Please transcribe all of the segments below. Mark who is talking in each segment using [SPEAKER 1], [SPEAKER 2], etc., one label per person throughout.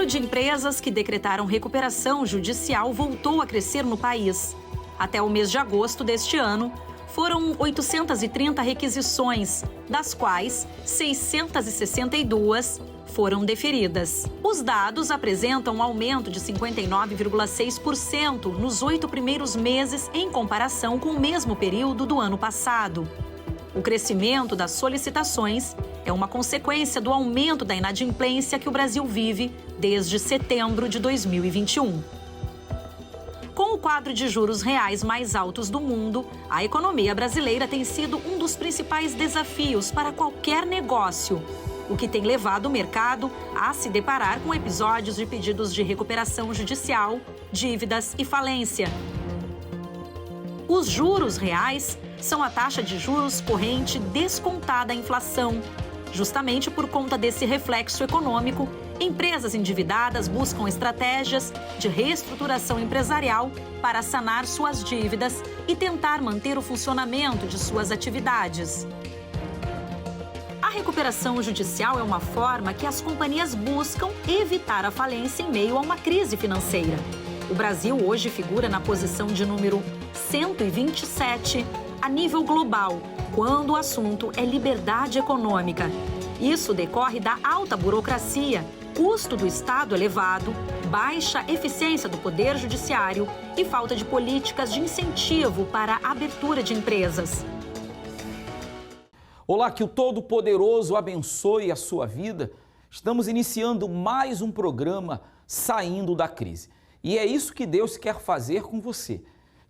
[SPEAKER 1] de empresas que decretaram recuperação judicial voltou a crescer no país. Até o mês de agosto deste ano, foram 830 requisições, das quais 662 foram deferidas. Os dados apresentam um aumento de 59,6% nos 8 primeiros meses em comparação com o mesmo período do ano passado. O crescimento das solicitações é uma consequência do aumento da inadimplência que o Brasil vive desde setembro de 2021. Com o quadro de juros reais mais altos do mundo, a economia brasileira tem sido um dos principais desafios para qualquer negócio, o que tem levado o mercado a se deparar com episódios de pedidos de recuperação judicial, dívidas e falência. Os juros reais são a taxa de juros corrente descontada à inflação. Justamente por conta desse reflexo econômico, empresas endividadas buscam estratégias de reestruturação empresarial para sanar suas dívidas e tentar manter o funcionamento de suas atividades. A recuperação judicial é uma forma que as companhias buscam evitar a falência em meio a uma crise financeira. O Brasil hoje figura na posição de número 127 a nível global, quando o assunto é liberdade econômica. Isso decorre da alta burocracia, custo do Estado elevado, baixa eficiência do Poder Judiciário e falta de políticas de incentivo para a abertura de empresas.
[SPEAKER 2] Olá, que o Todo-Poderoso abençoe a sua vida. Estamos iniciando mais um programa Saindo da Crise. E é isso que Deus quer fazer com você.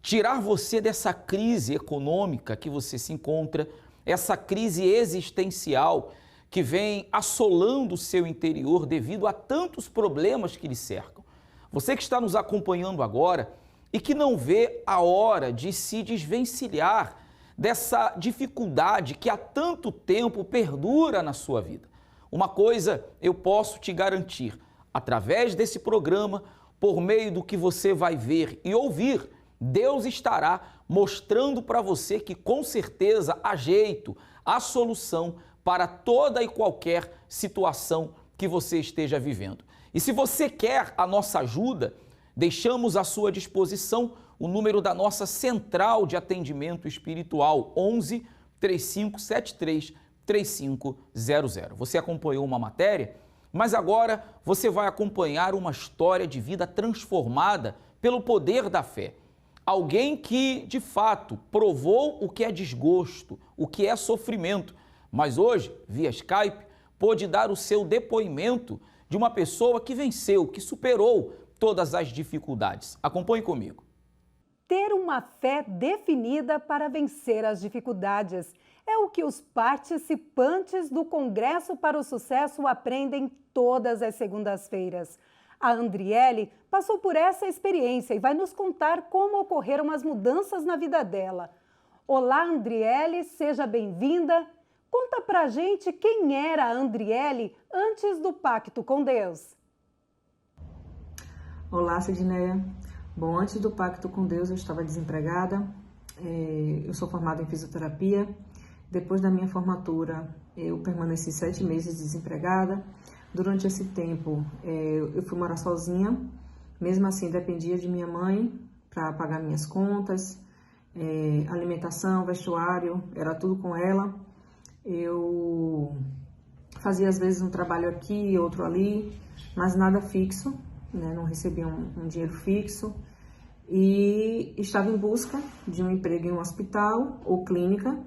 [SPEAKER 2] Tirar você dessa crise econômica que você se encontra, essa crise existencial que vem assolando o seu interior devido a tantos problemas que lhe cercam. Você que está nos acompanhando agora e que não vê a hora de se desvencilhar dessa dificuldade que há tanto tempo perdura na sua vida. Uma coisa eu posso te garantir, através desse programa, por meio do que você vai ver e ouvir, Deus estará mostrando para você que com certeza há jeito, há solução para toda e qualquer situação que você esteja vivendo. E se você quer a nossa ajuda, deixamos à sua disposição o número da nossa central de atendimento espiritual, 11 3573 3500. Você acompanhou uma matéria, mas agora você vai acompanhar uma história de vida transformada pelo poder da fé. Alguém que, de fato, provou o que é desgosto, o que é sofrimento, mas hoje, via Skype, pôde dar o seu depoimento de uma pessoa que venceu, que superou todas as dificuldades. Acompanhe comigo.
[SPEAKER 3] Ter uma fé definida para vencer as dificuldades é o que os participantes do Congresso para o Sucesso aprendem todas as segundas-feiras. A Andriele passou por essa experiência e vai nos contar como ocorreram as mudanças na vida dela. Olá, Andriele, seja bem-vinda. Conta pra gente quem era a Andriele antes do pacto com Deus.
[SPEAKER 4] Olá, Sidneia. Bom, antes do pacto com Deus eu estava desempregada. Eu sou formada em fisioterapia. Depois da minha formatura, eu permaneci 7 meses desempregada. Durante esse tempo, eu fui morar sozinha. Mesmo assim, dependia de minha mãe para pagar minhas contas, alimentação, vestuário, era tudo com ela. Eu fazia, às vezes, um trabalho aqui, outro ali, mas nada fixo, né? Não recebia um dinheiro fixo. E estava em busca de um emprego em um hospital ou clínica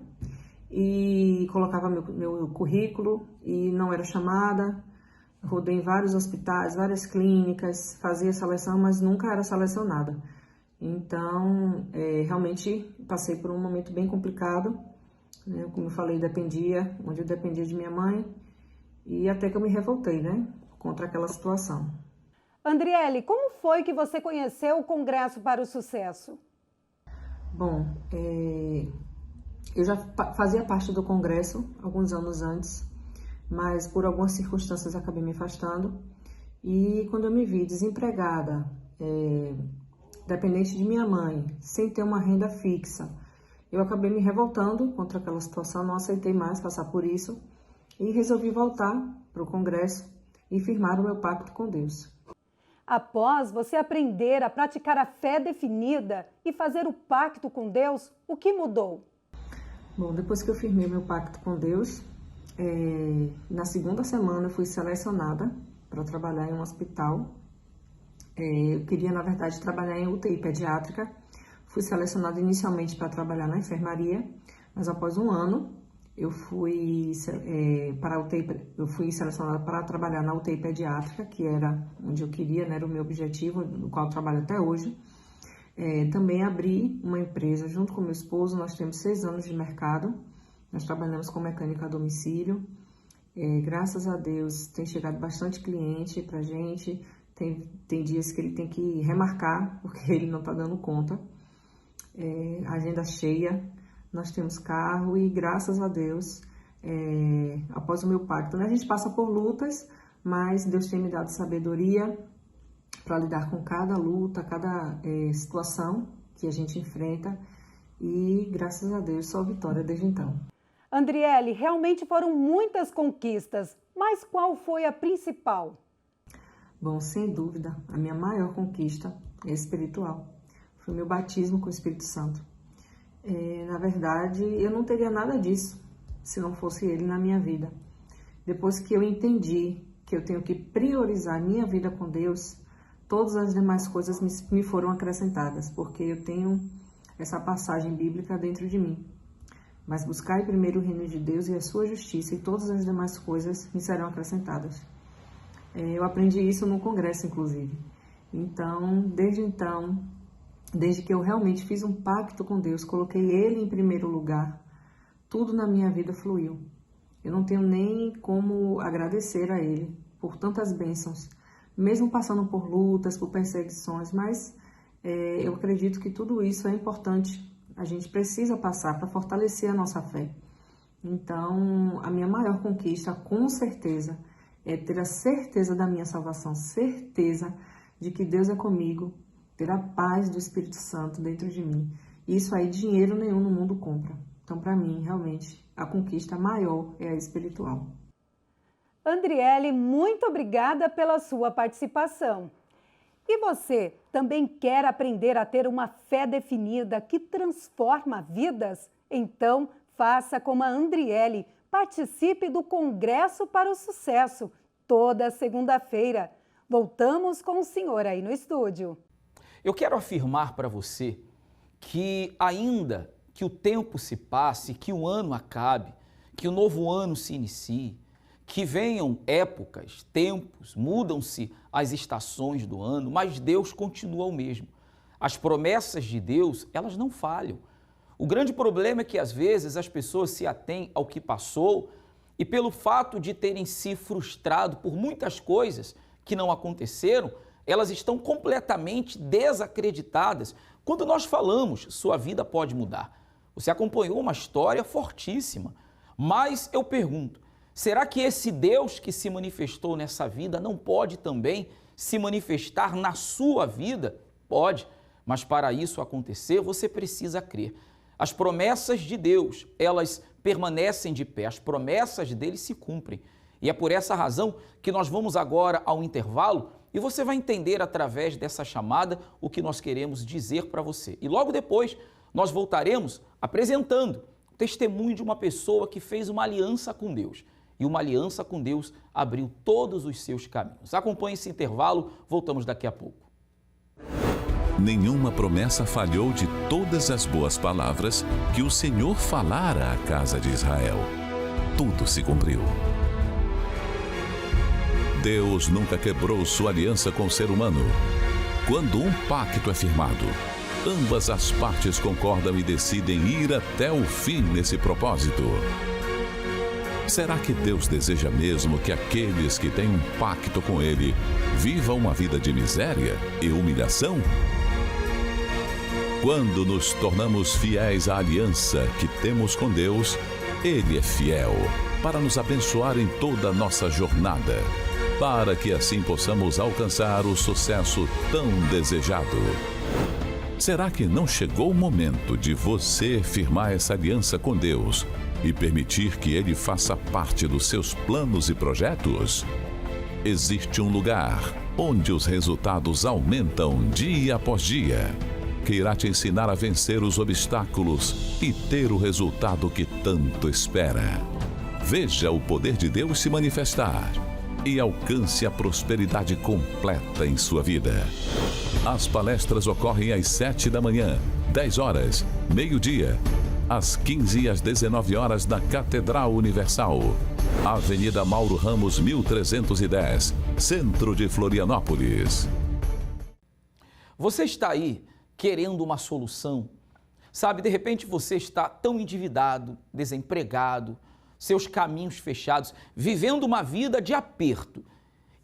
[SPEAKER 4] e colocava meu currículo e não era chamada. Rodei em vários hospitais, várias clínicas, fazia seleção, mas nunca era selecionada. Então, realmente passei por um momento bem complicado, né? Como eu falei, onde eu dependia de minha mãe, e até que eu me revoltei, né, contra aquela situação.
[SPEAKER 3] Andriele, como foi que você conheceu o Congresso para o Sucesso?
[SPEAKER 4] Bom, eu já fazia parte do Congresso alguns anos antes, mas por algumas circunstâncias acabei me afastando. E quando eu me vi desempregada, dependente de minha mãe, sem ter uma renda fixa, eu acabei me revoltando contra aquela situação, não aceitei mais passar por isso e resolvi voltar para o Congresso e firmar o meu pacto com Deus.
[SPEAKER 3] Após você aprender a praticar a fé definida e fazer o pacto com Deus, o que mudou?
[SPEAKER 4] Bom, depois que eu firmei meu pacto com Deus, na segunda semana eu fui selecionada para trabalhar em um hospital. Eu queria, na verdade, trabalhar em UTI pediátrica. Fui selecionada inicialmente para trabalhar na enfermaria, mas após um ano eu fui selecionada para trabalhar na UTI pediátrica, que era onde eu queria, né, era o meu objetivo, no qual eu trabalho até hoje. Também abri uma empresa junto com meu esposo, nós temos 6 anos de mercado, nós trabalhamos com mecânica a domicílio. Graças a Deus tem chegado bastante cliente para a gente, tem dias que ele tem que remarcar, porque ele não está dando conta. Agenda cheia, nós temos carro e graças a Deus, após o meu pacto, né, a gente passa por lutas, mas Deus tem me dado sabedoria para lidar com cada luta, cada situação que a gente enfrenta e graças a Deus só vitória desde então.
[SPEAKER 3] Andriele, realmente foram muitas conquistas, mas qual foi a principal?
[SPEAKER 4] Bom, sem dúvida, a minha maior conquista é espiritual. Foi meu batismo com o Espírito Santo. Na verdade, eu não teria nada disso se não fosse ele na minha vida. Depois que eu entendi que eu tenho que priorizar a minha vida com Deus, todas as demais coisas me foram acrescentadas, porque eu tenho essa passagem bíblica dentro de mim. Mas buscai primeiro o reino de Deus e a sua justiça, e todas as demais coisas me serão acrescentadas. Eu aprendi isso no congresso, inclusive. Desde que eu realmente fiz um pacto com Deus, coloquei Ele em primeiro lugar, tudo na minha vida fluiu. Eu não tenho nem como agradecer a Ele por tantas bênçãos, mesmo passando por lutas, por perseguições, mas eu acredito que tudo isso é importante. A gente precisa passar para fortalecer a nossa fé. Então, a minha maior conquista, com certeza, é ter a certeza da minha salvação, certeza de que Deus é comigo, ter a paz do Espírito Santo dentro de mim. Isso aí, dinheiro nenhum no mundo compra. Então, para mim, realmente, a conquista maior é a espiritual.
[SPEAKER 3] Andriele, muito obrigada pela sua participação. E você também quer aprender a ter uma fé definida que transforma vidas? Então, faça como a Andriele. Participe do Congresso para o Sucesso, toda segunda-feira. Voltamos com o senhor aí no estúdio.
[SPEAKER 2] Eu quero afirmar para você que ainda que o tempo se passe, que o ano acabe, que o novo ano se inicie, que venham épocas, tempos, mudam-se as estações do ano, mas Deus continua o mesmo. As promessas de Deus, elas não falham. O grande problema é que às vezes as pessoas se atêm ao que passou e pelo fato de terem se frustrado por muitas coisas que não aconteceram, elas estão completamente desacreditadas. Quando nós falamos, sua vida pode mudar. Você acompanhou uma história fortíssima, mas eu pergunto, será que esse Deus que se manifestou nessa vida não pode também se manifestar na sua vida? Pode, mas para isso acontecer, você precisa crer. As promessas de Deus, elas permanecem de pé, as promessas dele se cumprem. E é por essa razão que nós vamos agora ao intervalo e você vai entender através dessa chamada o que nós queremos dizer para você. E logo depois nós voltaremos apresentando o testemunho de uma pessoa que fez uma aliança com Deus. E uma aliança com Deus abriu todos os seus caminhos. Acompanhe esse intervalo, voltamos daqui a pouco.
[SPEAKER 5] Nenhuma promessa falhou de todas as boas palavras que o Senhor falara à casa de Israel. Tudo se cumpriu. Deus nunca quebrou sua aliança com o ser humano. Quando um pacto é firmado, ambas as partes concordam e decidem ir até o fim nesse propósito. Será que Deus deseja mesmo que aqueles que têm um pacto com Ele vivam uma vida de miséria e humilhação? Quando nos tornamos fiéis à aliança que temos com Deus, Ele é fiel para nos abençoar em toda a nossa jornada, para que assim possamos alcançar o sucesso tão desejado. Será que não chegou o momento de você firmar essa aliança com Deus e permitir que Ele faça parte dos seus planos e projetos? Existe um lugar onde os resultados aumentam dia após dia, que irá te ensinar a vencer os obstáculos e ter o resultado que tanto espera. Veja o poder de Deus se manifestar e alcance a prosperidade completa em sua vida. As palestras ocorrem às 7 da manhã, 10 horas, meio-dia, às 15 e às 19 horas na Catedral Universal, Avenida Mauro Ramos, 1310, Centro de Florianópolis.
[SPEAKER 2] Você está aí querendo uma solução? Sabe, de repente você está tão endividado, desempregado, seus caminhos fechados, vivendo uma vida de aperto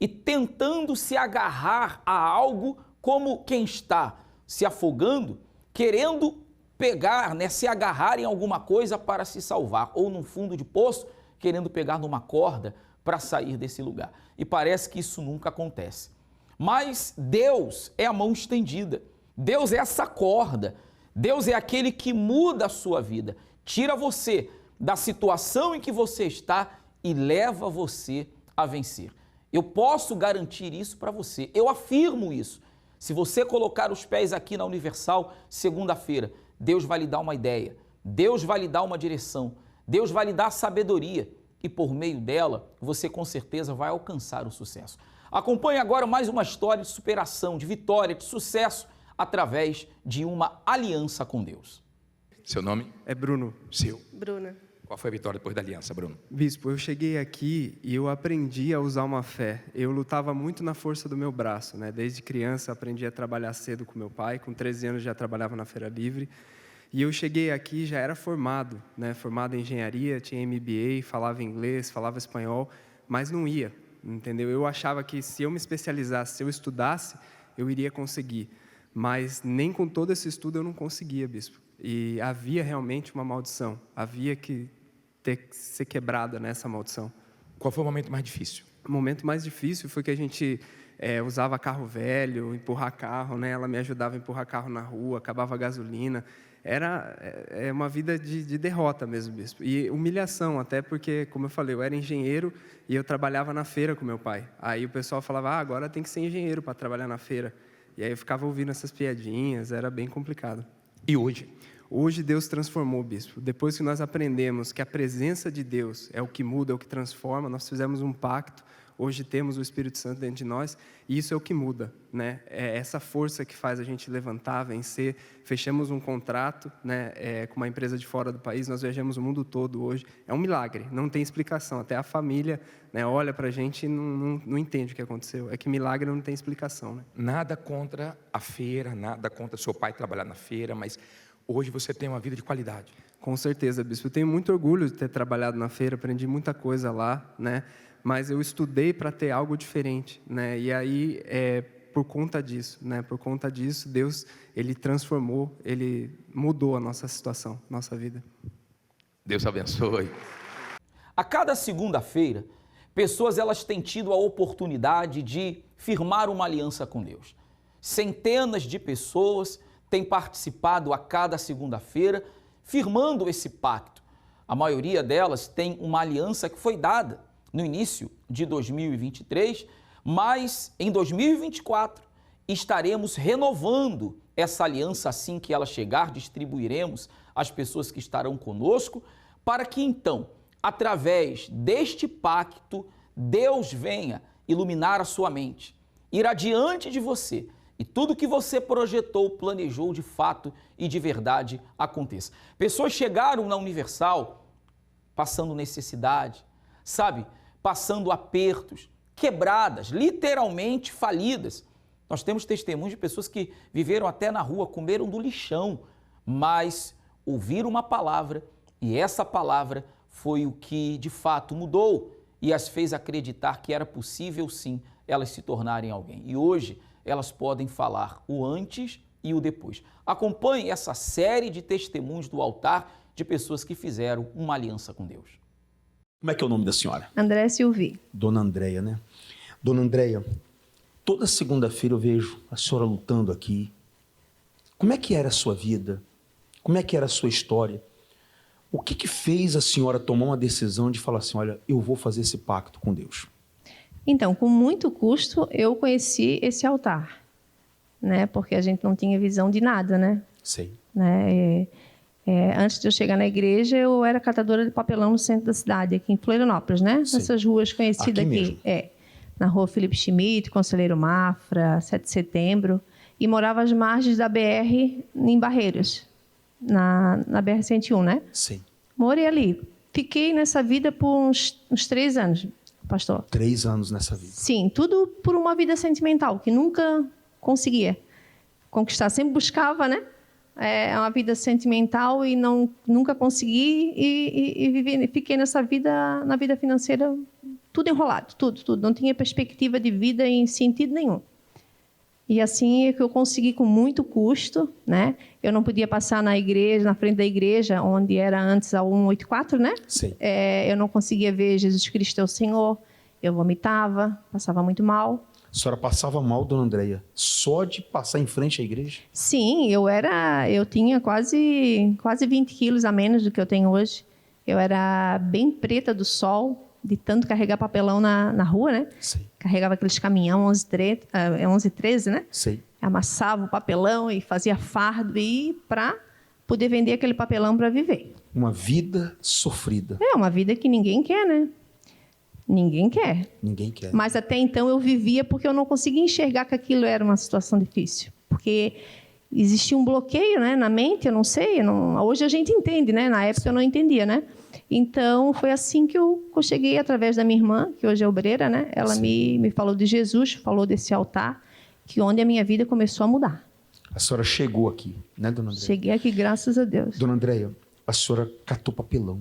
[SPEAKER 2] e tentando se agarrar a algo como quem está se afogando, querendo pegar, se agarrar em alguma coisa para se salvar, ou num fundo de poço, querendo pegar numa corda para sair desse lugar. E parece que isso nunca acontece. Mas Deus é a mão estendida, Deus é essa corda, Deus é aquele que muda a sua vida, tira você da situação em que você está e leva você a vencer. Eu posso garantir isso para você, eu afirmo isso. Se você colocar os pés aqui na Universal, segunda-feira, Deus vai lhe dar uma ideia, Deus vai lhe dar uma direção, Deus vai lhe dar sabedoria e por meio dela, você com certeza vai alcançar o sucesso. Acompanhe agora mais uma história de superação, de vitória, de sucesso, através de uma aliança com Deus.
[SPEAKER 6] Seu nome?
[SPEAKER 7] É Bruno.
[SPEAKER 6] Seu.
[SPEAKER 8] Bruna.
[SPEAKER 6] Qual foi a vitória depois da aliança, Bruno?
[SPEAKER 7] Bispo, eu cheguei aqui e eu aprendi a usar uma fé. Eu lutava muito na força do meu braço, né? Desde criança aprendi a trabalhar cedo com meu pai, com 13 anos já trabalhava na Feira Livre. E eu cheguei aqui já era formado, né? Formado em engenharia, tinha MBA, falava inglês, falava espanhol, mas não ia, entendeu? Eu achava que se eu me especializasse, se eu estudasse, eu iria conseguir. Mas nem com todo esse estudo eu não conseguia, bispo. E havia realmente uma maldição, havia que ter que ser quebrada nessa maldição.
[SPEAKER 6] Qual foi o momento mais difícil?
[SPEAKER 7] O momento mais difícil foi que a gente usava carro velho, empurrar carro, né? Ela me ajudava a empurrar carro na rua, acabava a gasolina. Era uma vida de derrota mesmo, bispo. E humilhação, até porque, como eu falei, eu era engenheiro e eu trabalhava na feira com meu pai. Aí o pessoal falava, agora tem que ser engenheiro para trabalhar na feira. E aí eu ficava ouvindo essas piadinhas, era bem complicado.
[SPEAKER 6] E hoje?
[SPEAKER 7] Hoje Deus transformou, bispo. Depois que nós aprendemos que a presença de Deus é o que muda, é o que transforma, nós fizemos um pacto. Hoje temos o Espírito Santo dentro de nós e isso é o que muda, né? É essa força que faz a gente levantar, vencer. Fechamos um contrato, né, com uma empresa de fora do país, nós viajamos o mundo todo hoje. É um milagre, não tem explicação. Até a família, né, olha para a gente e não entende o que aconteceu. É que milagre não tem explicação, né?
[SPEAKER 6] Nada contra a feira, nada contra seu pai trabalhar na feira, mas hoje você tem uma vida de qualidade.
[SPEAKER 7] Com certeza, bispo. Eu tenho muito orgulho de ter trabalhado na feira, aprendi muita coisa lá, né? Mas eu estudei para ter algo diferente, né? E aí, por conta disso, né? Por conta disso, Deus, Ele transformou, Ele mudou a nossa situação, nossa vida.
[SPEAKER 6] Deus abençoe.
[SPEAKER 2] A cada segunda-feira, pessoas elas têm tido a oportunidade de firmar uma aliança com Deus. Centenas de pessoas têm participado a cada segunda-feira, firmando esse pacto. A maioria delas tem uma aliança que foi dada no início de 2023, mas em 2024 estaremos renovando essa aliança assim que ela chegar, distribuiremos às pessoas que estarão conosco, para que então, através deste pacto, Deus venha iluminar a sua mente, ir adiante de você e tudo que você projetou, planejou de fato e de verdade aconteça. Pessoas chegaram na Universal passando necessidade, sabe? Passando apertos, quebradas, literalmente falidas. Nós temos testemunhos de pessoas que viveram até na rua, comeram do lixão, mas ouviram uma palavra e essa palavra foi o que de fato mudou e as fez acreditar que era possível sim elas se tornarem alguém. E hoje elas podem falar o antes e o depois. Acompanhe essa série de testemunhos do altar de pessoas que fizeram uma aliança com Deus.
[SPEAKER 9] Como é que é o nome da senhora?
[SPEAKER 8] André Silvi.
[SPEAKER 9] Dona Andréia, né? Dona Andréia, toda segunda-feira eu vejo a senhora lutando aqui. Como é que era a sua vida? Como é que era a sua história? O que fez a senhora tomar uma decisão de falar assim, olha, eu vou fazer esse pacto com Deus?
[SPEAKER 8] Então, com muito custo, eu conheci esse altar, né? Porque a gente não tinha visão de nada, né?
[SPEAKER 9] Sei.
[SPEAKER 8] Né? Antes de eu chegar na igreja, eu era catadora de papelão no centro da cidade, aqui em Florianópolis, né?
[SPEAKER 9] Sim.
[SPEAKER 8] Nessas ruas conhecidas
[SPEAKER 9] Aqui
[SPEAKER 8] aqui. Na rua Felipe Schmidt, Conselheiro Mafra, 7 de Setembro. E morava às margens da BR em Barreiros, na BR-101, né?
[SPEAKER 9] Sim.
[SPEAKER 8] Morei ali. Fiquei nessa vida por uns 3 anos, pastor.
[SPEAKER 9] 3 anos nessa vida.
[SPEAKER 8] Sim, tudo por uma vida sentimental, que nunca conseguia conquistar. Sempre buscava, né? Uma vida sentimental e nunca consegui. Fiquei nessa vida, na vida financeira, tudo enrolado, tudo. Não tinha perspectiva de vida em sentido nenhum. E assim é que eu consegui com muito custo, né? Eu não podia passar na igreja, na frente da igreja, onde era antes a 184, né?
[SPEAKER 9] Sim.
[SPEAKER 8] Eu não conseguia ver Jesus Cristo é o Senhor. Eu vomitava, passava muito mal.
[SPEAKER 9] A senhora passava mal, dona Andréia, só de passar em frente à igreja?
[SPEAKER 8] Sim, eu tinha quase 20 quilos a menos do que eu tenho hoje. Eu era bem preta do sol, de tanto carregar papelão na rua, né?
[SPEAKER 9] Sei.
[SPEAKER 8] Carregava aqueles caminhão 11, 13, né?
[SPEAKER 9] Sei.
[SPEAKER 8] Amassava o papelão e fazia fardo para poder vender aquele papelão para viver.
[SPEAKER 9] Uma vida sofrida.
[SPEAKER 8] É uma vida que ninguém quer, né? Ninguém quer.
[SPEAKER 9] Ninguém quer.
[SPEAKER 8] Mas até então eu vivia porque eu não conseguia enxergar que aquilo era uma situação difícil. Porque existia um bloqueio, né, na mente, eu não sei. Hoje a gente entende, né? Na época eu não entendia, né? Então, foi assim que eu cheguei através da minha irmã, que hoje é obreira, né? Ela me falou de Jesus, falou desse altar, que onde a minha vida começou a mudar.
[SPEAKER 9] A senhora chegou aqui, né, dona Andréia?
[SPEAKER 8] Cheguei aqui, graças a Deus.
[SPEAKER 9] Dona Andréia, a senhora catou papelão,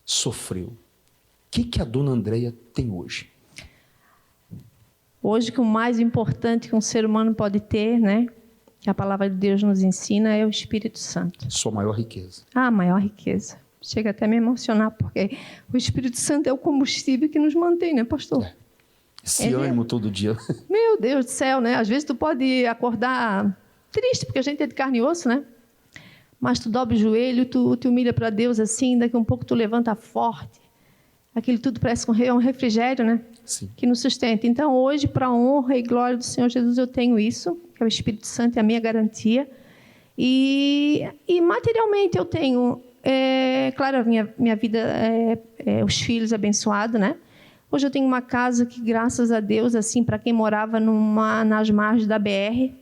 [SPEAKER 9] sofreu. O que a dona Andréia tem hoje?
[SPEAKER 8] Hoje, que o mais importante que um ser humano pode ter, né? Que a palavra de Deus nos ensina, é o Espírito Santo.
[SPEAKER 9] Sua maior riqueza.
[SPEAKER 8] A maior riqueza. Chega até a me emocionar, porque o Espírito Santo é o combustível que nos mantém, né, pastor?
[SPEAKER 9] Esse ânimo todo dia.
[SPEAKER 8] Meu Deus do céu, né? Às vezes tu pode acordar triste, porque a gente é de carne e osso, né? Mas tu dobra o joelho, tu te humilha para Deus assim, daqui a um pouco tu levanta forte. Aquilo tudo parece um refrigério, né?
[SPEAKER 9] Sim.
[SPEAKER 8] Que nos sustenta. Então, hoje, para a honra e glória do Senhor Jesus, eu tenho isso, que é o Espírito Santo, é a minha garantia. E materialmente eu tenho, claro, a minha vida, os filhos abençoados, né? Hoje eu tenho uma casa que, graças a Deus, assim, para quem morava nas margens da BR,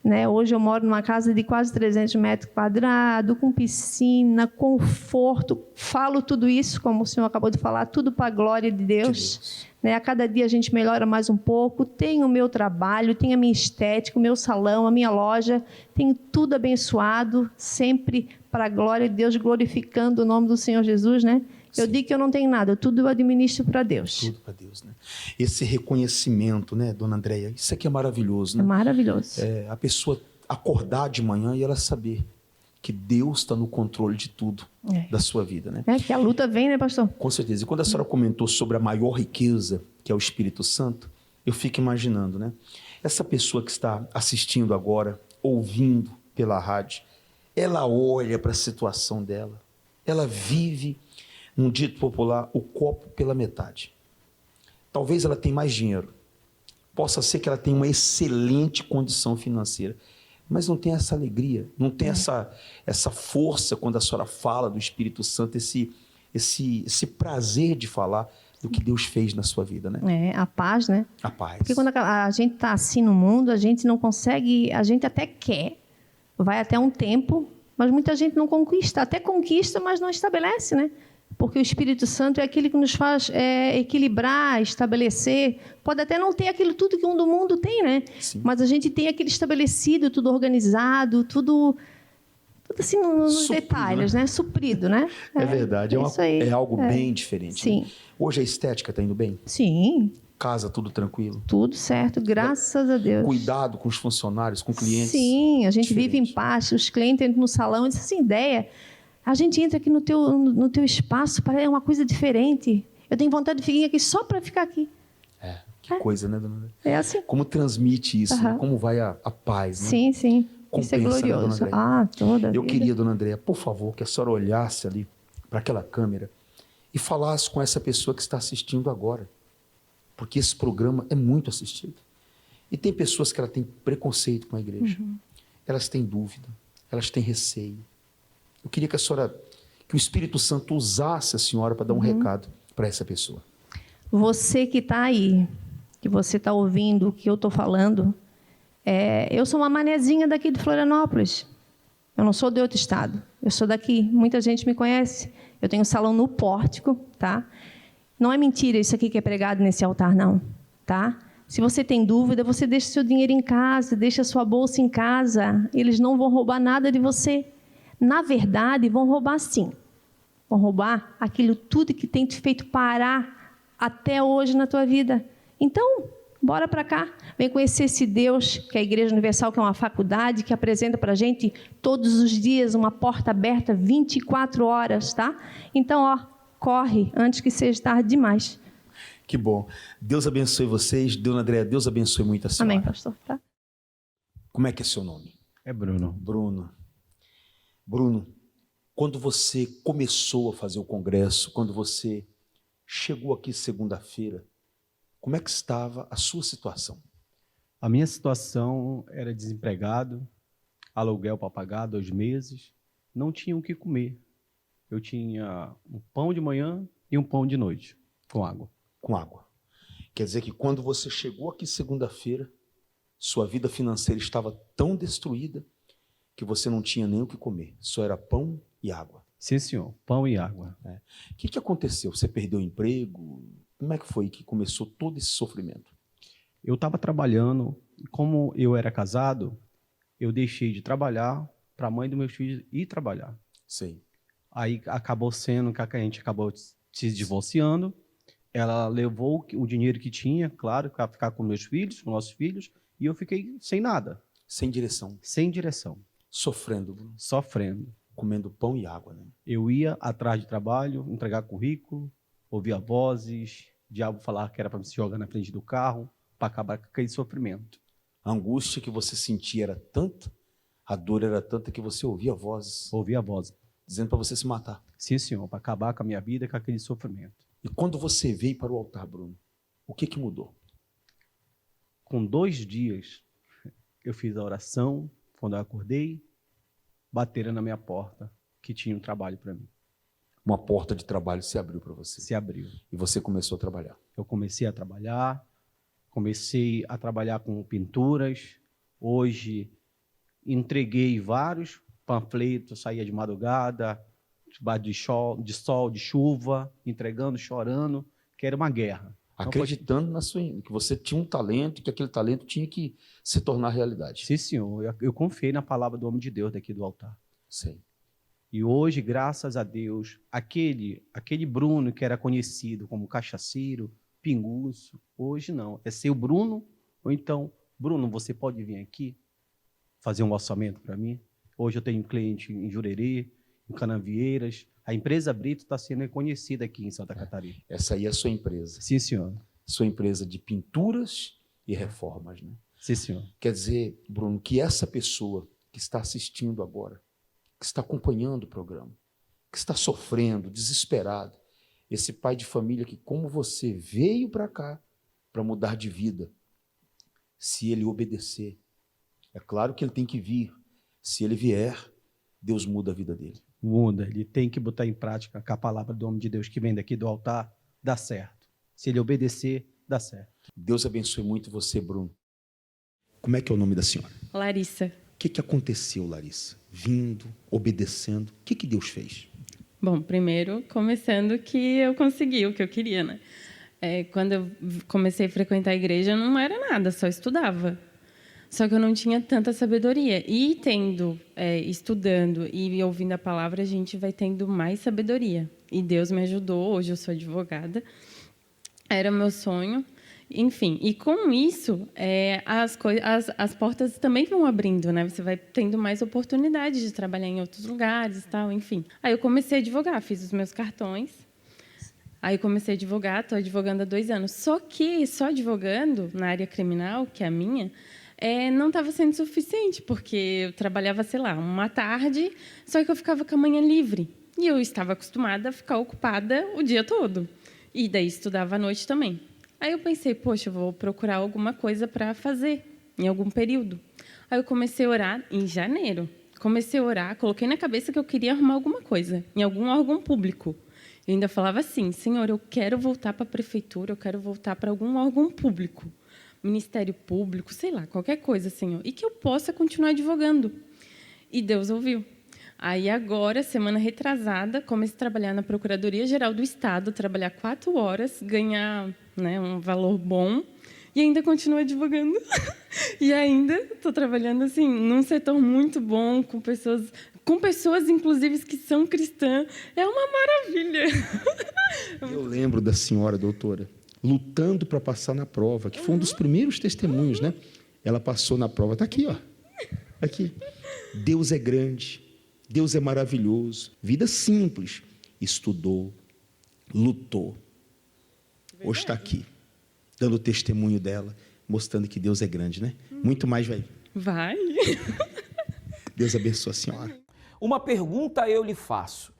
[SPEAKER 8] né? Hoje eu moro numa casa de quase 300 metros quadrados, com piscina, conforto. Falo tudo isso, como o senhor acabou de falar, tudo para a glória de Deus. Né? A cada dia a gente melhora mais um pouco. Tenho o meu trabalho, tenho a minha estética, o meu salão, a minha loja. Tenho tudo abençoado, sempre para a glória de Deus, glorificando o nome do Senhor Jesus, né? Eu digo que eu não tenho nada, tudo eu administro para Deus.
[SPEAKER 9] Tudo para Deus, né? Esse reconhecimento, né, dona Andréia, isso aqui é maravilhoso, né?
[SPEAKER 8] É maravilhoso.
[SPEAKER 9] A pessoa acordar de manhã e ela saber que Deus está no controle de tudo da sua vida, né?
[SPEAKER 8] Que a luta vem, né, pastor?
[SPEAKER 9] Com certeza. E quando a senhora comentou sobre a maior riqueza, que é o Espírito Santo, eu fico imaginando, né? Essa pessoa que está assistindo agora, ouvindo pela rádio, ela olha para a situação dela, ela vive, num dito popular, o copo pela metade. Talvez ela tenha mais dinheiro, possa ser que ela tenha uma excelente condição financeira, mas não tem essa alegria, não tem essa força quando a senhora fala do Espírito Santo, esse prazer de falar do que Deus fez na sua vida, né?
[SPEAKER 8] A paz, né?
[SPEAKER 9] A paz.
[SPEAKER 8] Porque quando a gente está assim no mundo, a gente não consegue, a gente até quer, vai até um tempo, mas muita gente não conquista, até conquista, mas não estabelece, né? Porque o Espírito Santo é aquele que nos faz equilibrar, estabelecer. Pode até não ter aquilo tudo que um do mundo tem, né? Sim. Mas a gente tem aquele estabelecido, tudo organizado, tudo assim nos detalhes, né? Suprido, né?
[SPEAKER 9] É verdade, é algo bem diferente.
[SPEAKER 8] Sim.
[SPEAKER 9] Né? Hoje a estética está indo bem?
[SPEAKER 8] Sim.
[SPEAKER 9] Casa, tudo tranquilo?
[SPEAKER 8] Tudo certo, graças a Deus.
[SPEAKER 9] Cuidado com os funcionários, com clientes?
[SPEAKER 8] Sim, a gente vive em paz. Os clientes entram no salão e dizem assim, ideia... A gente entra aqui no teu espaço, parece uma coisa diferente. Eu tenho vontade de ficar aqui só para ficar aqui.
[SPEAKER 9] Que coisa, né, dona Andréia?
[SPEAKER 8] É assim.
[SPEAKER 9] Como transmite isso, né? Como vai a paz, né?
[SPEAKER 8] Sim, sim.
[SPEAKER 9] Compensa,
[SPEAKER 8] isso é glorioso.
[SPEAKER 9] Né,
[SPEAKER 8] toda
[SPEAKER 9] Eu
[SPEAKER 8] vida.
[SPEAKER 9] queria, dona Andréia, por favor, que a senhora olhasse ali para aquela câmera e falasse com essa pessoa que está assistindo agora. porque esse programa é muito assistido. E tem pessoas que ela têm preconceito com a igreja. Elas têm dúvida, elas têm receio. Eu queria que a senhora, que o Espírito Santo usasse a senhora para dar um recado para essa pessoa.
[SPEAKER 8] Você que está aí, que você está ouvindo o que eu estou falando, eu sou uma manezinha daqui de Florianópolis. Eu não sou de outro estado, eu sou daqui. Muita gente me conhece. Eu tenho um salão no Pórtico, tá? Não é mentira isso aqui que é pregado nesse altar, não, tá? Se você tem dúvida, você deixa o seu dinheiro em casa, deixa a sua bolsa em casa. Eles não vão roubar nada de você. Na verdade, vão roubar sim. Vão roubar aquilo tudo que tem te feito parar até hoje na tua vida. Então, bora para cá. Vem conhecer esse Deus, que é a Igreja Universal, que é uma faculdade, que apresenta para a gente todos os dias uma porta aberta 24 horas, tá? Então, corre antes que seja tarde demais.
[SPEAKER 9] Que bom. Deus abençoe vocês. Dona Andréia, Deus abençoe muito a senhora.
[SPEAKER 8] Amém, pastor. Tá?
[SPEAKER 9] Como é que é seu nome?
[SPEAKER 10] É Bruno.
[SPEAKER 9] Bruno, quando você começou a fazer o congresso, quando você chegou aqui segunda-feira, como é que estava a sua situação?
[SPEAKER 10] A minha situação era desempregado, aluguel para pagar 2 meses, não tinha o que comer. Eu tinha um pão de manhã e um pão de noite, com água.
[SPEAKER 9] Com água. Quer dizer que quando você chegou aqui segunda-feira, sua vida financeira estava tão destruída que você não tinha nem o que comer. Só era pão e água.
[SPEAKER 10] Sim, senhor. Pão e água.
[SPEAKER 9] O que aconteceu? Você perdeu o emprego? Como é que foi que começou todo esse sofrimento?
[SPEAKER 10] Eu estava trabalhando. Como eu era casado, eu deixei de trabalhar para a mãe dos meus filhos ir trabalhar.
[SPEAKER 9] Sim.
[SPEAKER 10] Aí acabou sendo que a gente acabou se divorciando. Ela levou o dinheiro que tinha, claro, para ficar com meus filhos, com nossos filhos, e eu fiquei sem nada.
[SPEAKER 9] Sem direção.
[SPEAKER 10] Sem direção.
[SPEAKER 9] Sofrendo, Bruno.
[SPEAKER 10] Sofrendo.
[SPEAKER 9] Comendo pão e água, né?
[SPEAKER 10] Eu ia atrás de trabalho, entregar currículo, ouvia vozes, o diabo falar que era para me se jogar na frente do carro, para acabar com aquele sofrimento.
[SPEAKER 9] A angústia que você sentia era tanta, a dor era tanta que você ouvia vozes.
[SPEAKER 10] Ouvia vozes.
[SPEAKER 9] Dizendo para você se matar.
[SPEAKER 10] Sim, senhor, para acabar com a minha vida, com aquele sofrimento.
[SPEAKER 9] E quando você veio para o altar, Bruno, o que mudou?
[SPEAKER 10] Com 2 dias, eu fiz a oração, quando eu acordei, bateram na minha porta, que tinha um trabalho para mim.
[SPEAKER 9] Uma porta de trabalho se abriu para você?
[SPEAKER 10] Se abriu.
[SPEAKER 9] E você começou a trabalhar?
[SPEAKER 10] Eu comecei a trabalhar com pinturas. Hoje, entreguei vários panfletos, saía de madrugada, de sol, de chuva, entregando, chorando, que era uma guerra.
[SPEAKER 9] Acreditando que você tinha um talento e que aquele talento tinha que se tornar realidade.
[SPEAKER 10] Sim, senhor. Eu confiei na palavra do homem de Deus daqui do altar.
[SPEAKER 9] Sim.
[SPEAKER 10] E hoje, graças a Deus, aquele Bruno que era conhecido como cachaceiro, pinguço, hoje não. É seu Bruno, ou então, Bruno, você pode vir aqui fazer um orçamento para mim? Hoje eu tenho um cliente em Jurerê, em Canavieiras. A empresa Brito está sendo reconhecida aqui em Santa Catarina.
[SPEAKER 9] Essa aí é a sua empresa.
[SPEAKER 10] Sim, senhor.
[SPEAKER 9] Sua empresa de pinturas e reformas, né?
[SPEAKER 10] Sim, senhor.
[SPEAKER 9] Quer dizer, Bruno, que essa pessoa que está assistindo agora, que está acompanhando o programa, que está sofrendo, desesperado, esse pai de família que, como você, veio para cá para mudar de vida, se ele obedecer, é claro que ele tem que vir. Se ele vier, Deus muda a vida dele.
[SPEAKER 10] Muda, ele tem que botar em prática com a palavra do homem de Deus que vem daqui do altar, dá certo. Se ele obedecer, dá certo.
[SPEAKER 9] Deus abençoe muito você, Bruno. Como é que é o nome da senhora?
[SPEAKER 11] Larissa.
[SPEAKER 9] O que aconteceu, Larissa? Vindo, obedecendo, o que Deus fez?
[SPEAKER 11] Bom, primeiro, começando que eu consegui o que eu queria, né? Quando eu comecei a frequentar a igreja, não era nada, só estudava. Só que eu não tinha tanta sabedoria. E estudando e ouvindo a palavra, a gente vai tendo mais sabedoria. E Deus me ajudou, hoje eu sou advogada. Era meu sonho. Enfim, e com isso, as portas também vão abrindo, né? Você vai tendo mais oportunidades de trabalhar em outros lugares e tal, enfim. Aí eu comecei a advogar, fiz os meus cartões. Aí comecei a advogar, estou advogando há 2 anos. Só que só advogando na área criminal, que é a minha, não estava sendo suficiente, porque eu trabalhava, sei lá, uma tarde, só que eu ficava com a manhã livre. E eu estava acostumada a ficar ocupada o dia todo. E daí estudava à noite também. Aí eu pensei, poxa, eu vou procurar alguma coisa para fazer em algum período. Aí eu comecei a orar em janeiro. Comecei a orar, coloquei na cabeça que eu queria arrumar alguma coisa, em algum órgão público. Eu ainda falava assim, Senhor, eu quero voltar para a prefeitura, eu quero voltar para algum órgão público, Ministério Público, sei lá, qualquer coisa, Senhor, e que eu possa continuar advogando. E Deus ouviu. Aí agora, semana retrasada, comecei a trabalhar na Procuradoria-Geral do Estado, trabalhar 4 horas, ganhar, né, um valor bom, e ainda continuo advogando. E ainda estou trabalhando assim, num setor muito bom, com pessoas, inclusive, que são cristãs. É uma maravilha.
[SPEAKER 9] Eu lembro da senhora, doutora, lutando para passar na prova, que foi um dos primeiros testemunhos, né? Ela passou na prova. Está aqui, ó. Aqui. Deus é grande, Deus é maravilhoso. Vida simples. Estudou, lutou. Hoje está aqui, dando o testemunho dela, mostrando que Deus é grande, né? Muito mais vai.
[SPEAKER 11] Vai.
[SPEAKER 9] Deus abençoe a senhora.
[SPEAKER 2] Uma pergunta eu lhe faço.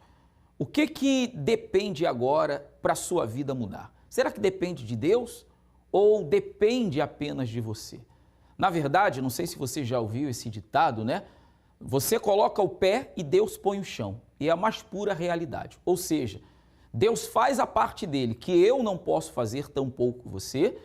[SPEAKER 2] O que depende agora para a sua vida mudar? Será que depende de Deus ou depende apenas de você? Na verdade, não sei se você já ouviu esse ditado, né? Você coloca o pé e Deus põe o chão. E é a mais pura realidade. Ou seja, Deus faz a parte dele, que eu não posso fazer, tampouco você,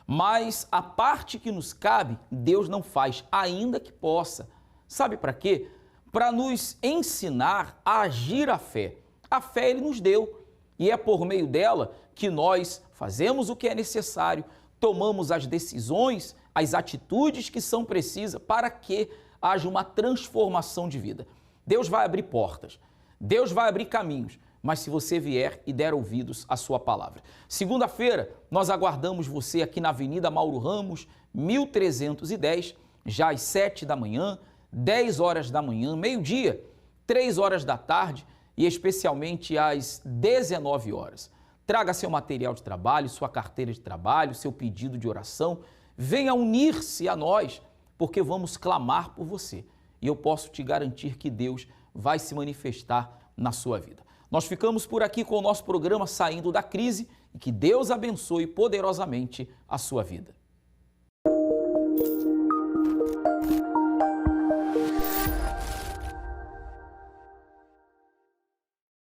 [SPEAKER 2] mas a parte que nos cabe, Deus não faz, ainda que possa. Sabe para quê? Para nos ensinar a agir a fé. A fé Ele nos deu e é por meio dela que nós fazemos o que é necessário, tomamos as decisões, as atitudes que são precisas para que haja uma transformação de vida. Deus vai abrir portas, Deus vai abrir caminhos, mas se você vier e der ouvidos à sua palavra. Segunda-feira, nós aguardamos você aqui na Avenida Mauro Ramos, 1310, já às 7 da manhã, 10 horas da manhã, meio-dia, 3 horas da tarde e especialmente às 19 horas. Traga seu material de trabalho, sua carteira de trabalho, seu pedido de oração. Venha unir-se a nós, porque vamos clamar por você. E eu posso te garantir que Deus vai se manifestar na sua vida. Nós ficamos por aqui com o nosso programa Saindo da Crise e que Deus abençoe poderosamente a sua vida.